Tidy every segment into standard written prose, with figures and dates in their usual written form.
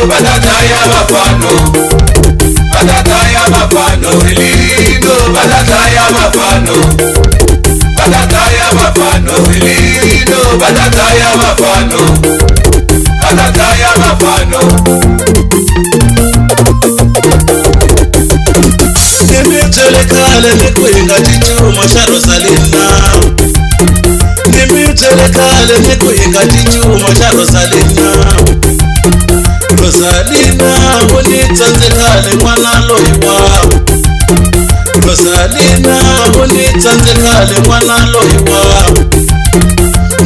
batataya mafano, batataya mafano, elino batataya mafano, batataya mafano, elino batataya mafano, batataya mafano. Nimitolekale nikuinga chichuma cha Rosalina, nimitolekale nikuinga chichuma cha Rosalina. Rosalina unitsanzekale mwana loyiwa, Rosalina unitsanzekale mwana loyiwa.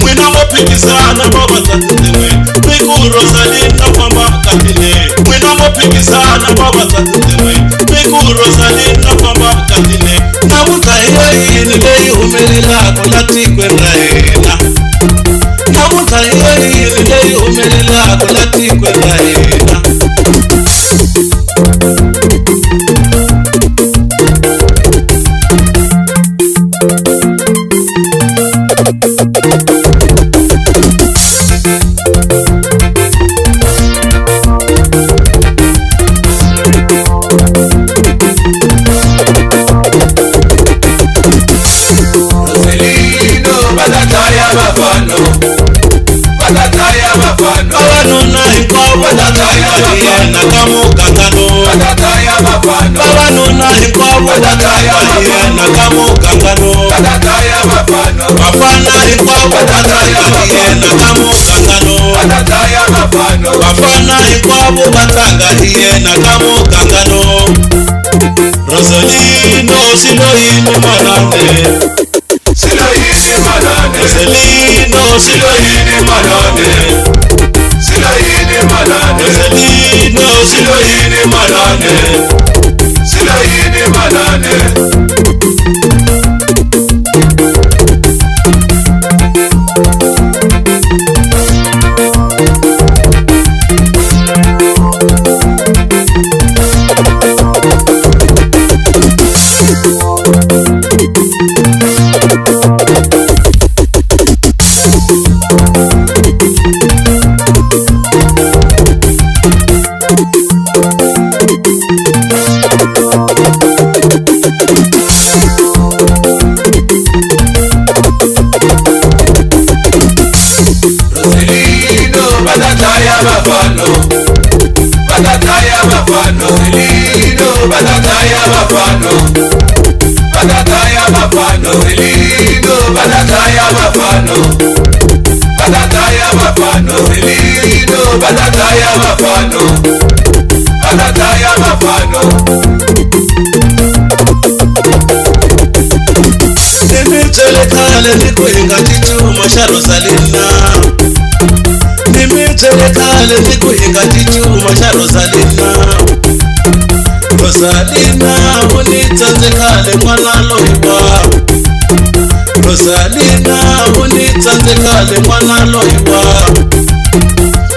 Mwina mopikisana babatatindimwe biku Rosalina kwamba katile. Mwina mopikisana babatatindimwe biku Rosalina kwamba katile. Nabuta yini leyi umelilako latikwendahela, nabuta yini leyi umelilako latikwendahela. Batataya mafano, batataya mafano, abanona inkobo batataya mafano, nakamugangano batataya mafano, abanona inkobo batataya mafano, nakamugangano batataya mafano, bafana inkobo batataya mafano, nakamugangano batataya mafano, bafana inkobo batanga iye nakamugangano. Rosalino siloyini malande, siloyini malande, Rosalino siloyini malande, siloyini malande, Rosalino siloyini malande, siloyini malande. Batataya mafano, batataya mafano, elino batataya mafano, batataya mafano, elino batataya mafano, batataya mafano, elino batataya mafano, batataya mafano. Nimitolekale nikuinga chichuma cha Rosalina, nimitolekale nikuinga chichuma cha Rosalina. Rosalina unitsanzekale mwana loyiwa, Rosalina unitsanzekale mwana loyiwa.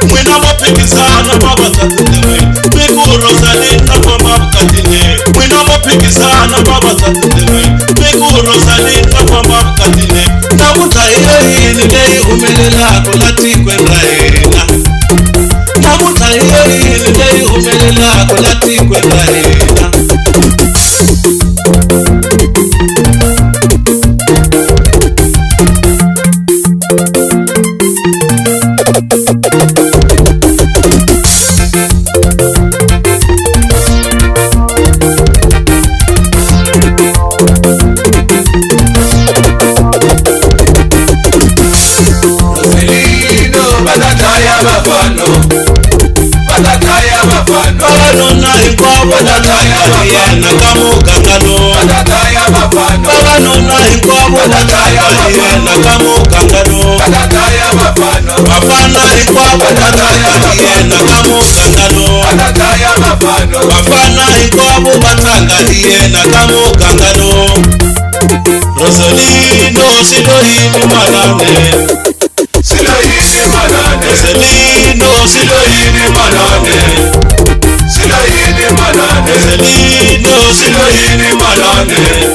Mwina mopikisana babatatindimwe biku Rosalina kwamba katile. Mwina mopikisana babatatindimwe biku Rosalina kwamba katile. Nabuta yini leyi umelilako latikwendahela, nabuta yini leyi umelilako latikwendahela. Batataya mafano, batataya mafano, abanona inkobo batataya mafano, nakamugangano batataya mafano, abanona inkobo batataya mafano, nakamugangano batataya mafano, bafana inkobo batataya mafano, nakamugangano batataya mafano, bafana inkobo batanga iye nakamugangano. Rosalino siloyini malande, siloyini malande, Rosalino siloyini malande, siloyini malande, Rosalino siloyini malande.